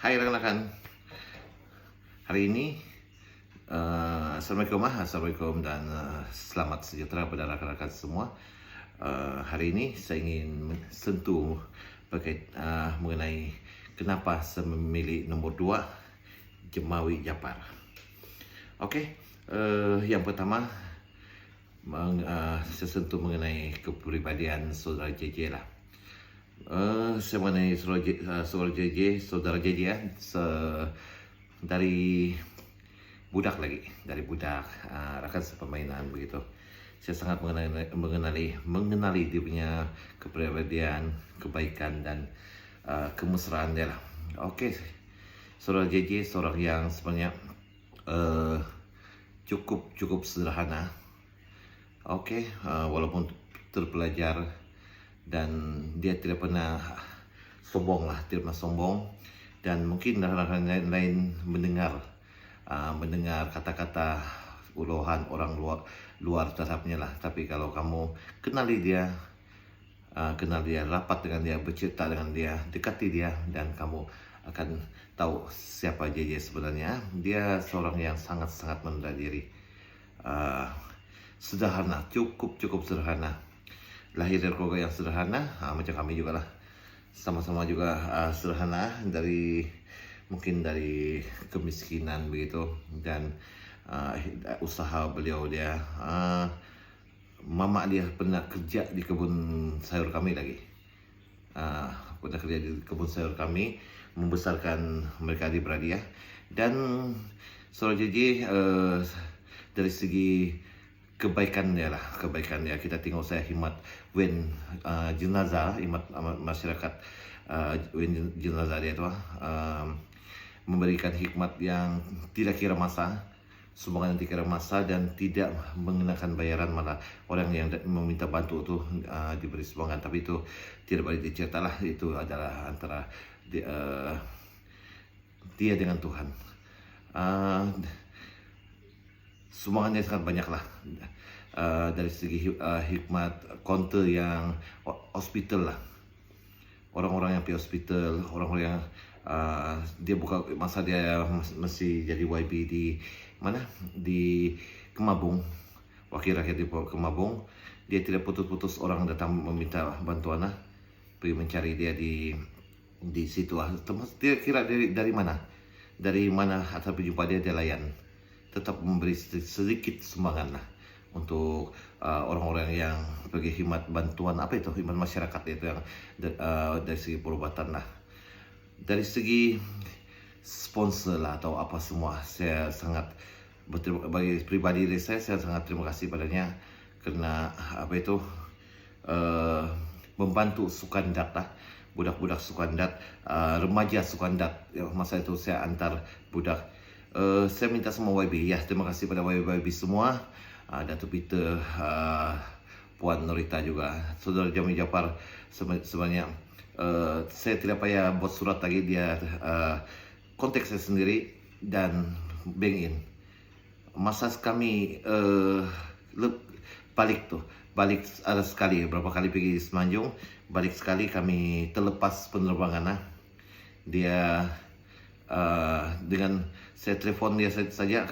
Hai rekan-rekan, hari ini Assalamualaikum dan selamat sejahtera pada rekan-rekan semua. Hari ini saya ingin sentuh mengenai kenapa saya memilih nomor 2 Jemawi Japar. Yang pertama saya sentuh mengenai kepribadian saudara JJ lah. Saya mengenai saudara JJ ya, dari budak rakan sepermainan begitu. Saya sangat mengenali dia punya kepribadian, kebaikan dan kemesraan dia lah. Saudara JJ seorang yang sebenarnya cukup sederhana. Walaupun terpelajar dan dia tidak pernah sombong, dan mungkin rekan-rekan lain mendengar kata-kata uluhan orang luar terhadapnya lah. Tapi kalau kamu kenal dia, rapat dengan dia, bercerita dengan dia, dekati dia, dan kamu akan tahu siapa JJ sebenarnya. Dia seorang yang sangat merendah diri, sederhana, cukup sederhana. Lahir dari keluarga yang sederhana, macam kami juga lah, sama-sama juga sederhana, mungkin dari kemiskinan begitu. Dan usaha beliau dia, mama dia pernah kerja di kebun sayur kami lagi, membesarkan mereka adik-beradik ya. Dan saudara JJ dari segi kebaikan dia, kita tengok saya khidmat jenazah, masyarakat jenazah dia tu, memberikan hikmat yang tidak kira masa, sumbangan yang tidak kira masa, dan tidak mengenakan bayaran. Malah orang yang meminta bantu tu diberi sumbangan, tapi itu tidak boleh dicerita lah. Itu adalah antara dia dengan Tuhan. Sumbangannya sangat banyak lah, dari segi hikmat, konter yang hospital lah, orang-orang yang pergi hospital, orang-orang yang dia buka masa dia masih jadi YB di mana, di Kemabung, wakil rakyat di Kemabung. Dia tidak putus-putus orang datang meminta bantuan lah, pergi mencari dia di situ. Dia kira dari mana atau jumpa dia layan, tetap memberi sedikit sumbangan lah untuk orang-orang yang pergi khidmat bantuan, khidmat masyarakat itu, yang dari segi perubatan lah. Dari segi sponsor lah atau apa semua, saya sangat bagi pribadi saya sangat terima kasih padanya, kerana membantu Sukandat lah, budak-budak Sukandat, remaja Sukandat. Masa itu saya antar budak. Saya minta semua YB ya, terima kasih pada YB semua, Datuk Peter, Puan Norita juga, saudara Jemawi Japar sebenarnya. Saya tidak payah buat surat lagi, dia kontak saya sendiri dan bank in. Masa kami balik ada sekali, berapa kali pergi Semenanjung, balik sekali kami terlepas penerbangan. Dia dengan saya telefon dia saja,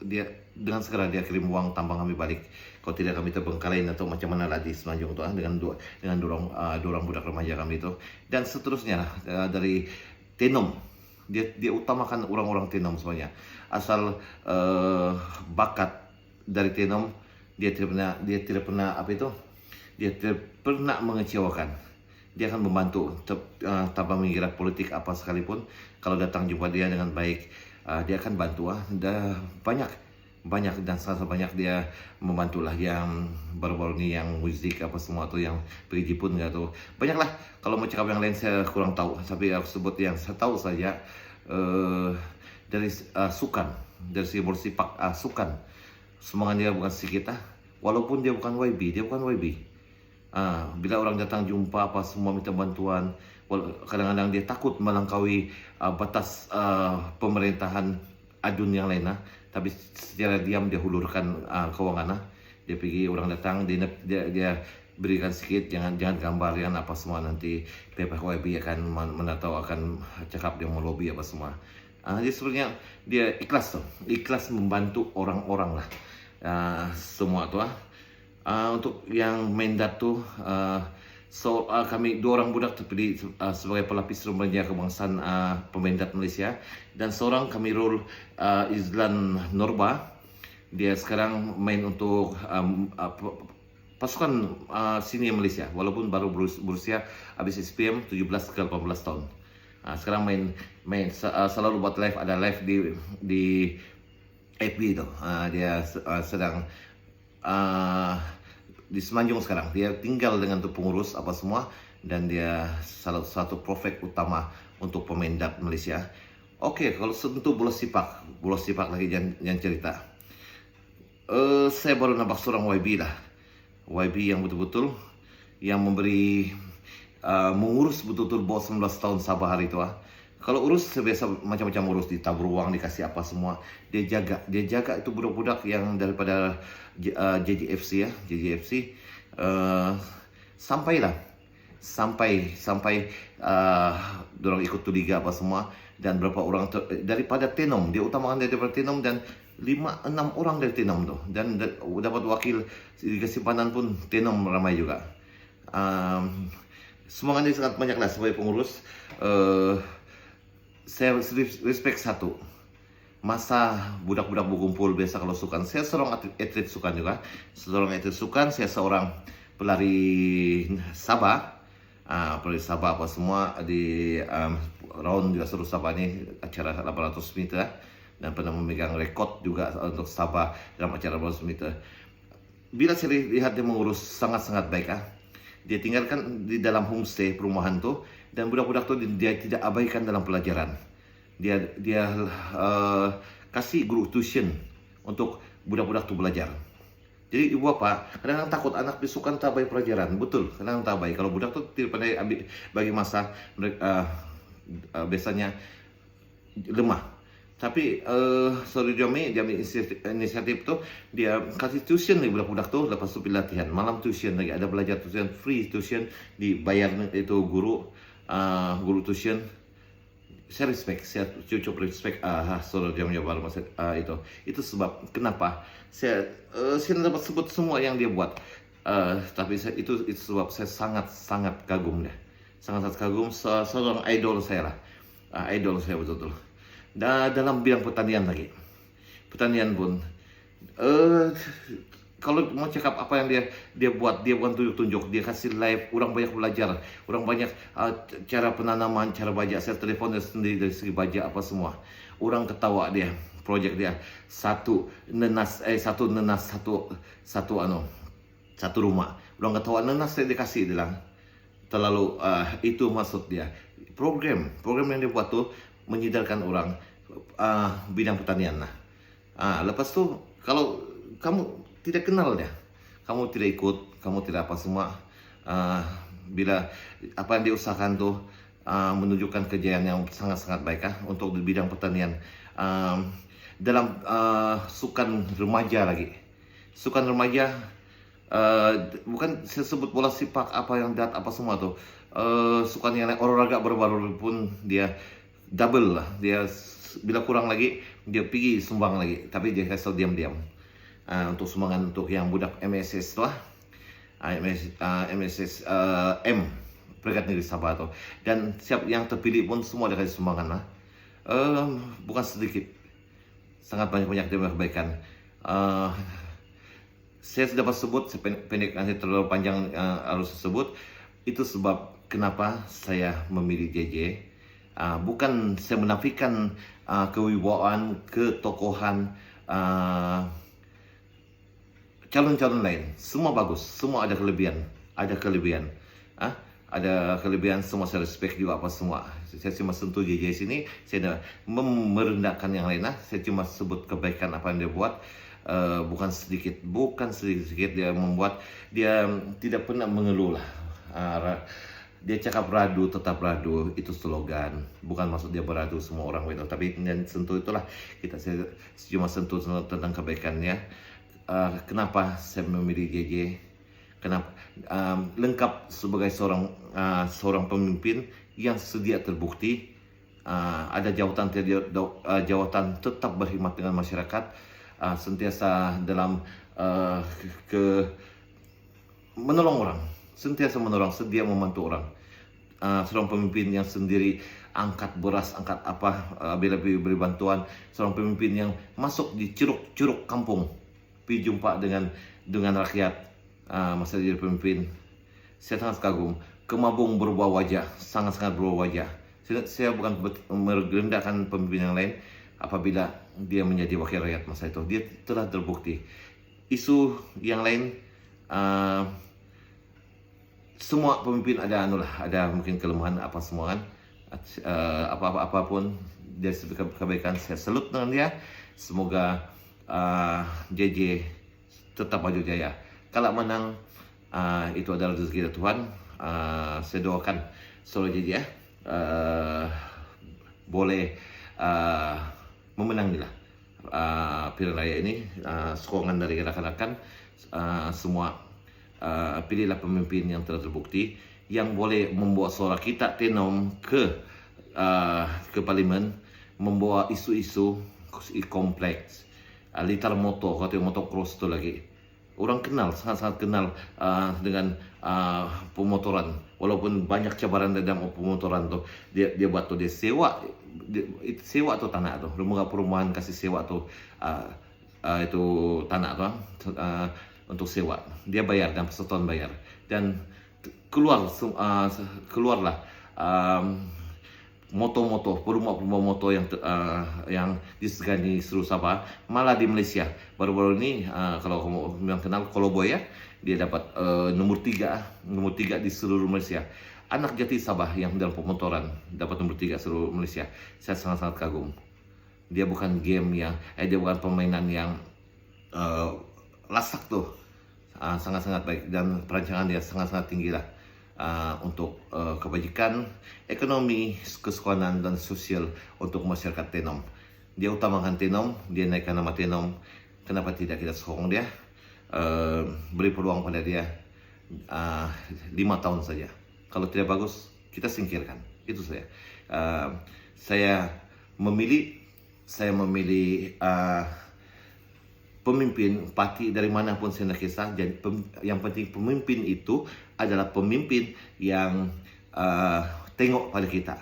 dia dengan segera dia kirim uang tambang kami balik. Kalau tidak kami terbengkalai atau macam mana lah di Semenanjung tu, dengan dorang budak remaja kami itu. Dan seterusnya dari Tenom, dia utamakan orang-orang Tenom semuanya. Asal bakat dari Tenom, dia tidak pernah mengecewakan. Dia akan membantu tanpa mengira politik apa sekalipun. Kalau datang jumpa dia dengan baik, dia akan bantu. Banyak dan sangat banyak dia membantu lah. Yang baru-baru ni yang muzik apa semua tu, yang pergi Jepun tu, banyak lah. Kalau mau cakap yang lain saya kurang tahu, tapi aku sebut yang saya tahu saja. Dari sukan, dari segi bersipak sukan, sumbangan dia bukan sedikit. Walaupun dia bukan YB, bila orang datang jumpa apa semua minta bantuan, kadang-kadang dia takut melangkaui batas pemerintahan adun yang lain, tapi secara diam dia hulurkan kewangan. Dia pergi, orang datang, dia berikan sedikit, jangan gambarkan apa semua, nanti pihak YB akan mana tahu akan cakap dia mau lobby apa semua. Jadi sebenarnya dia ikhlas membantu orang-orang lah, semua tuh. Untuk yang main datu, kami 2 orang budak terpilih sebagai pelapis remaja kebangsaan pemendat Malaysia, dan seorang kami role Izlan Norba. Dia sekarang main untuk pasukan senior Malaysia, walaupun baru berusia habis SPM 17 ke 18 tahun. Sekarang main selalu buat live, ada live di FB itu. Dia sedang di Semenanjung sekarang. Dia tinggal dengan tu pengurus apa semua, dan dia salah satu prospek utama untuk pemendat Malaysia. Oke, kalau sentuh bola sepak lagi jangan cerita. Saya baru nampak seorang YB lah. YB yang betul-betul yang memberi mengurus betul-betul bawah 19 tahun Sabah hari itu. Kalau urus biasa macam-macam urus, ditabur uang, dikasih apa semua. Dia jaga itu budak-budak yang daripada JJFC sampai dorang ikut tu liga apa semua, dan berapa orang daripada Tenom, dia utamakan daripada Tenom, dan 5-6 orang dari Tenom tu, dan dapat wakil Liga Simpanan pun Tenom ramai juga. Semangatnya sangat banyak lah sebagai pengurus. Saya respect satu, masa budak-budak berkumpul biasa kalau sukan. Saya seorang atlet sukan juga, saya seorang pelari Sabah, apa semua di round juga seluruh Sabah ini, acara 800 meter, dan pernah memegang rekod juga untuk Sabah dalam acara 800 meter. Bila saya lihat dia mengurus sangat-sangat baik. Dia tinggalkan di dalam homestay perumahan tu, dan budak-budak tu dia tidak abaikan dalam pelajaran. Dia kasih guru tuition untuk budak-budak tu belajar. Jadi ibu bapa kadang-kadang takut anak disukan tak baik pelajaran. Betul, kadang-kadang tak baik. Kalau budak tu tidak pandai bagi masa, biasanya lemah. Tapi sorry dia ambil inisiatif tu, dia kasih tuition lagi budak-budak tu, lepas tu pergi latihan malam, tuition lagi, ada belajar tuition, free tuition, dibayar itu guru tuition. Saya respect, saya cukup respect sorry dia baru masa itu sebab kenapa saya dapat sebut semua yang dia buat, tapi itu sebab saya sangat kagum dia, sangat kagum, seorang idol saya lah, idol saya betul-betul. Dan dalam bidang pertanian pertanian pun kalau mau cakap apa yang dia buat, dia bukan tunjuk-tunjuk, dia kasih live, orang banyak belajar, orang banyak cara penanaman, cara bajak. Saya telefon dia sendiri dari segi bajak apa semua, orang ketawa dia, projek dia satu nenas satu rumah, orang ketawa nenas saya dikasih bilang terlalu, itu maksud dia. Program yang dia buat tuh menyedarkan orang bidang pertanian lah. Lepas tu kalau kamu tidak kenal dia, kamu tidak ikut, kamu tidak apa semua, bila apa yang diusahakan tu menunjukkan kejayaan yang sangat-sangat baik untuk di bidang pertanian. Dalam sukan remaja lagi, sukan remaja, bukan saya sebut bola sepak apa semua tu, sukan yang lain, olahraga baru-baru pun dia double lah, dia bila kurang lagi dia pergi sumbang lagi, tapi dia kasih diam-diam untuk sumbangan untuk yang budak MSS tu MSS Peringkat Negeri Sabah tu, dan siap yang terpilih pun semua dia kasih sumbangan lah, bukan sedikit, sangat banyak dia kebaikan. Saya dapat sebut, saya pendek nanti terlalu panjang harus sebut, itu sebab kenapa saya memilih JJ. Bukan saya menafikan kewibawaan, ketokohan calon-calon lain. Semua bagus, semua ada kelebihan, ada kelebihan, semua saya respect juga apa semua. Saya cuma sentuh JJ sini, saya tidak merendahkan yang lain. Saya cuma sebut kebaikan apa yang dia buat. Bukan sedikit dia membuat, dia tidak pernah mengeluh lah. Dia cakap radu tetap radu, itu slogan. Bukan maksud dia beradu semua orang itu, tapi yang sentuh itulah saya cuma sentuh tentang kebaikannya. Kenapa saya memilih JJ? Kenapa? Lengkap sebagai seorang pemimpin yang sedia terbukti, ada jawatan tetap berkhidmat dengan masyarakat, sentiasa dalam menolong orang, sentiasa menolong, sedia membantu orang. Seorang pemimpin yang sendiri angkat beras, angkat apa bila beri bantuan, seorang pemimpin yang masuk di curug kampung, pergi jumpa dengan rakyat. Masa jadi pemimpin, saya sangat kagum. Kemabung berubah wajah, sangat-sangat berubah wajah. Saya bukan merendahkan pemimpin yang lain apabila dia menjadi wakil rakyat masa itu. Dia telah terbukti. Isu yang lain, semua pemimpin ada mungkin kelemahan apa semua kan. Apapun dia kebaikan, saya salut dengan dia. Semoga JJ tetap maju jaya. Kalau menang, itu adalah rezeki dari Tuhan. Saya doakan Solo JJ boleh memenangilah pilihan raya ini. Sokongan dari rekan-rekan semua, pilihlah pemimpin yang telah terbukti, yang boleh membawa suara kita Tenom ke parlimen, membawa isu-isu kompleks. Litar motor, kalau motocross itu lagi, orang kenal, sangat-sangat kenal dengan pemotoran. Walaupun banyak cabaran dalam pemotoran tuh, dia buat tuh, dia sewa tuh tanah tuh, lembaga perumahan kasih sewa tuh itu tanah tuh untuk sewa. Dia bayar dan persatuan bayar, dan keluarlah moto-moto, perumahan moto yang disegani seluruh Sabah, malah di Malaysia. Baru-baru ini, kalau kamu yang kenal Koloboy ya, dia dapat nomor 3 di seluruh Malaysia. Anak jati Sabah yang dalam pemotoran dapat nomor 3 seluruh Malaysia. Saya sangat-sangat kagum. Dia bukan game dia bukan permainan yang lasak tuh. Sangat-sangat baik, dan perancangan dia sangat-sangat tinggi lah. Untuk kebajikan ekonomi, kesekolah dan sosial untuk masyarakat Tenom. Dia utamakan Tenom, dia naikkan nama Tenom. Kenapa tidak kita sokong dia? Beri peluang pada dia 5 tahun saja. Kalau tidak bagus, kita singkirkan. Itu saya. Saya memilih pemimpin parti dari manapun saya nak kisah. Jadi yang penting pemimpin itu adalah pemimpin yang tengok pada kita,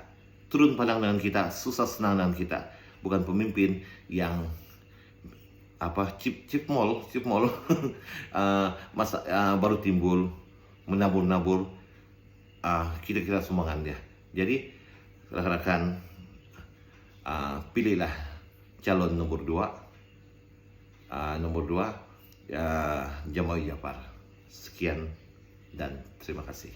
turun pandang dengan kita, susah senang dengan kita. Bukan pemimpin yang chip mall baru timbul, menabur kira-kira sumbangan dia. Jadi rekan-rekan, pilihlah calon nomor 2 Jamawi Japar. Sekian dan terima kasih.